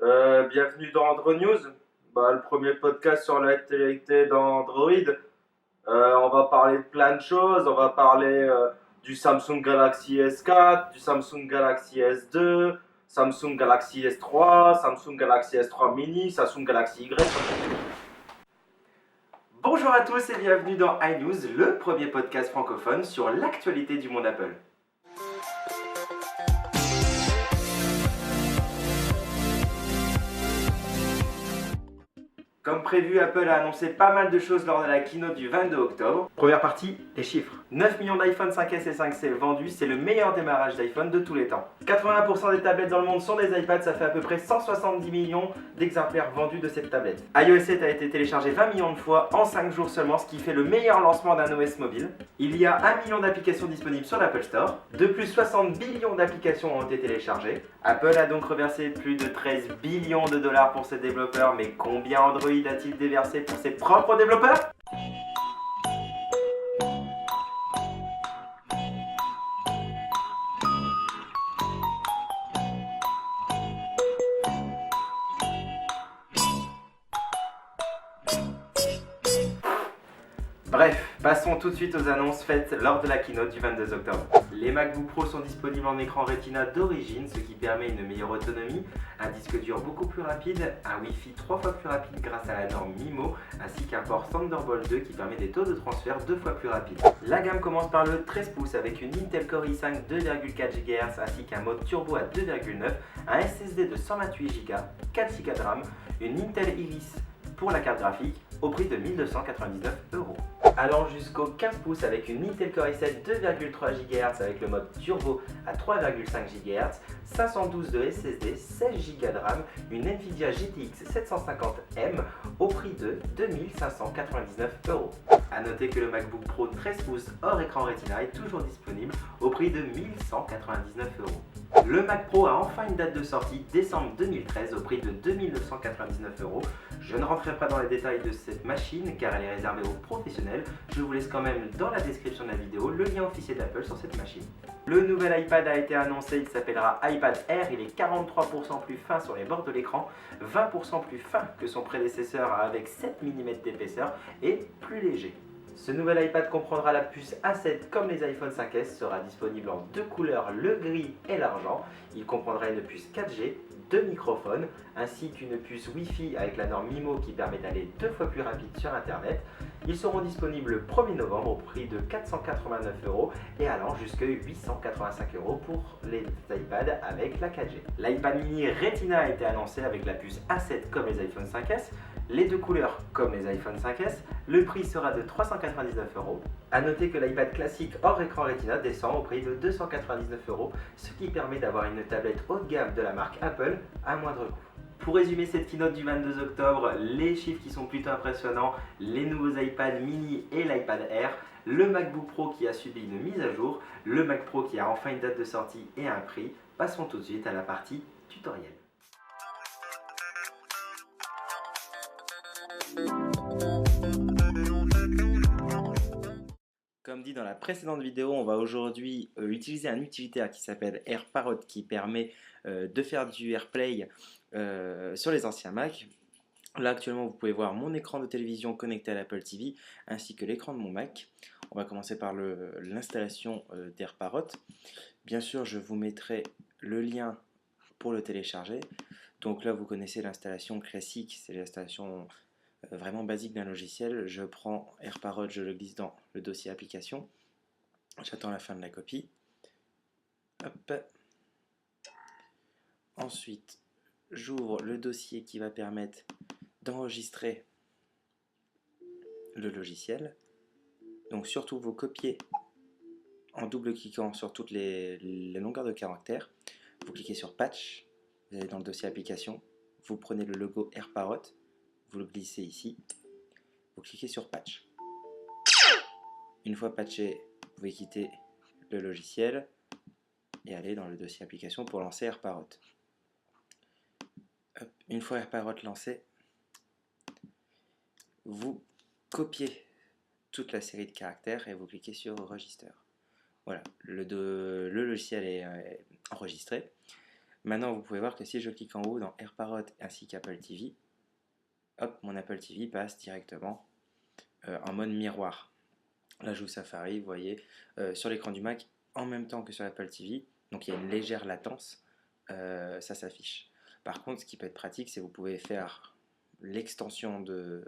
Bienvenue dans Android News, le premier podcast sur l'actualité d'Android. On va parler de plein de choses. On va parler du Samsung Galaxy S4, du Samsung Galaxy S2, Samsung Galaxy S3, Samsung Galaxy S3 mini, Samsung Galaxy Y. Bonjour à tous et bienvenue dans iNews, le premier podcast francophone sur l'actualité du monde Apple. Comme prévu, Apple a annoncé pas mal de choses lors de la keynote du 22 octobre. Première partie, les chiffres. 9 millions d'iPhone 5S et 5C vendus, c'est le meilleur démarrage d'iPhone de tous les temps. 80% des tablettes dans le monde sont des iPads, ça fait à peu près 170 millions d'exemplaires vendus de cette tablette. iOS 7 a été téléchargé 20 millions de fois en 5 jours seulement, ce qui fait le meilleur lancement d'un OS mobile. Il y a 1 million d'applications disponibles sur l'Apple Store. De plus, 60 billions d'applications ont été téléchargées. Apple a donc reversé plus de 13 billions de dollars pour ses développeurs, mais combien Android a-t-il déversé pour ses propres développeurs ? Bref, passons tout de suite aux annonces faites lors de la keynote du 22 octobre. Les MacBook Pro sont disponibles en écran Retina d'origine, ce qui permet une meilleure autonomie, un disque dur beaucoup plus rapide, un Wi-Fi 3 fois plus rapide grâce à la norme MIMO, ainsi qu'un port Thunderbolt 2 qui permet des taux de transfert 2 fois plus rapides. La gamme commence par le 13 pouces avec une Intel Core i5 2,4 GHz ainsi qu'un mode turbo à 2,9, un SSD de 128 Go, 4 Go de RAM, une Intel Iris pour la carte graphique au prix de 1 299 €. Allant jusqu'au 15 pouces avec une Intel Core i7 2,3 GHz avec le mode turbo à 3,5 GHz, 512 de SSD, 16 Go de RAM, une Nvidia GTX 750M au prix de 2 599 €. A noter que le MacBook Pro 13 pouces hors écran Retina est toujours disponible au prix de 1 199 €. Le Mac Pro a enfin une date de sortie, décembre 2013, au prix de 2 999 €. Je ne rentrerai pas dans les détails de cette machine car elle est réservée aux professionnels. Je vous laisse quand même dans la description de la vidéo le lien officiel d'Apple sur cette machine. Le nouvel iPad a été annoncé, il s'appellera iPad Air, il est 43% plus fin sur les bords de l'écran, 20% plus fin que son prédécesseur avec 7 mm d'épaisseur et plus léger. Ce nouvel iPad comprendra la puce A7 comme les iPhone 5S, sera disponible en deux couleurs, le gris et l'argent. Il comprendra une puce 4G, deux microphones, ainsi qu'une puce Wi-Fi avec la norme MIMO qui permet d'aller 2 fois plus rapide sur Internet. Ils seront disponibles le 1er novembre au prix de 489 € et allant jusqu'à 885 € pour les iPads avec la 4G. L'iPad mini Retina a été annoncé avec la puce A7 comme les iPhone 5S, les deux couleurs comme les iPhone 5S, le prix sera de 399 €. A noter que l'iPad classique hors écran Retina descend au prix de 299 €, ce qui permet d'avoir une tablette haut de gamme de la marque Apple à moindre coût. Pour résumer cette keynote du 22 octobre, les chiffres qui sont plutôt impressionnants, les nouveaux iPad mini et l'iPad Air, le MacBook Pro qui a subi une mise à jour, le Mac Pro qui a enfin une date de sortie et un prix. Passons tout de suite à la partie tutoriel. Comme dit dans la précédente vidéo, on va aujourd'hui utiliser un utilitaire qui s'appelle AirParrot qui permet de faire du AirPlay sur les anciens Mac. Là actuellement vous pouvez voir mon écran de télévision connecté à l'Apple TV ainsi que l'écran de mon Mac. On va commencer par l'installation d'AirParrot. Bien sûr je vous mettrai le lien pour le télécharger. Donc là vous connaissez l'installation classique, c'est l'installation vraiment basique d'un logiciel. Je prends AirParrot, je le glisse dans le dossier application. J'attends la fin de la copie. Hop. Ensuite, j'ouvre le dossier qui va permettre d'enregistrer le logiciel. Donc surtout vous copiez en double-cliquant sur toutes les longueurs de caractères. Vous cliquez sur Patch, vous allez dans le dossier application, vous prenez le logo AirParrot, vous le glissez ici, vous cliquez sur Patch. Une fois patché, vous pouvez quitter le logiciel et aller dans le dossier application pour lancer AirParrot. Une fois AirParrot lancé, vous copiez toute la série de caractères et vous cliquez sur Register. Voilà, le logiciel est enregistré. Maintenant, vous pouvez voir que si je clique en haut dans AirParrot ainsi qu'Apple TV, hop, mon Apple TV passe directement en mode miroir. Là, j'ouvre Safari, vous voyez, sur l'écran du Mac, en même temps que sur l'Apple TV, donc il y a une légère latence, ça s'affiche. Par contre, ce qui peut être pratique, c'est que vous pouvez faire l'extension de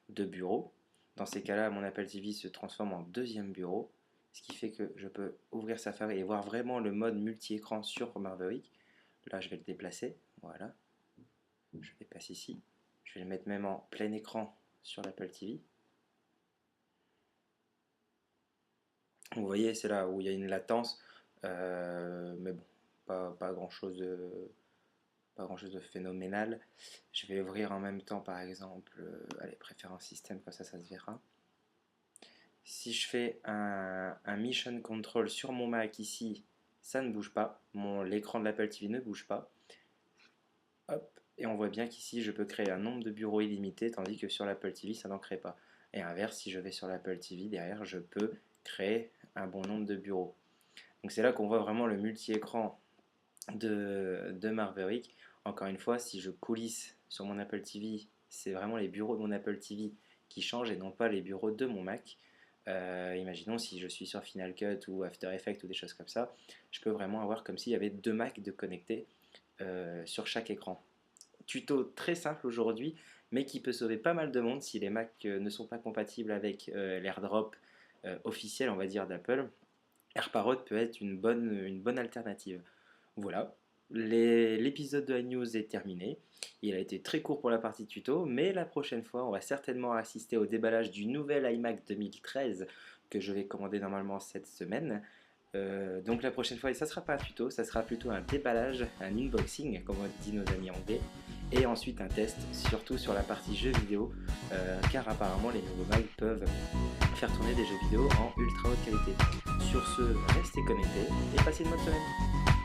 bureau. Dans ces cas-là, mon Apple TV se transforme en deuxième bureau, ce qui fait que je peux ouvrir Safari et voir vraiment le mode multi-écran sur Maverick. Là, je vais le déplacer, voilà. Je vais passer ici. Je vais le mettre même en plein écran sur l'Apple TV. Vous voyez, c'est là où il y a une latence, mais bon, pas grand chose de phénoménal. Je vais ouvrir en même temps, par exemple, allez, préférences système, comme ça se verra. Si je fais un Mission Control sur mon Mac ici, ça ne bouge pas. L'écran de l'Apple TV ne bouge pas. Hop, et on voit bien qu'ici, je peux créer un nombre de bureaux illimité, tandis que sur l'Apple TV, ça n'en crée pas. Et inverse, si je vais sur l'Apple TV, derrière, je peux créer un bon nombre de bureaux. Donc c'est là qu'on voit vraiment le multi-écran de Maverick. Encore une fois, si je coulisse sur mon Apple TV, c'est vraiment les bureaux de mon Apple TV qui changent et non pas les bureaux de mon Mac. Imaginons si je suis sur Final Cut ou After Effects ou des choses comme ça, je peux vraiment avoir comme s'il y avait deux Macs de connectés sur chaque écran. Tuto très simple aujourd'hui, mais qui peut sauver pas mal de monde si les Macs ne sont pas compatibles avec l'AirDrop officiel, on va dire, d'Apple. AirParrot peut être une bonne alternative. Voilà, l'épisode de iNews est terminé. Il a été très court pour la partie tuto, mais la prochaine fois, on va certainement assister au déballage du nouvel iMac 2013 que je vais commander normalement cette semaine. Donc la prochaine fois, ça ne sera pas un tuto, ça sera plutôt un déballage, un unboxing, comme on dit nos amis anglais, et ensuite un test, surtout sur la partie jeux vidéo, car apparemment les nouveaux Mac peuvent faire tourner des jeux vidéo en ultra haute qualité. Sur ce, restez connectés et passez une bonne semaine.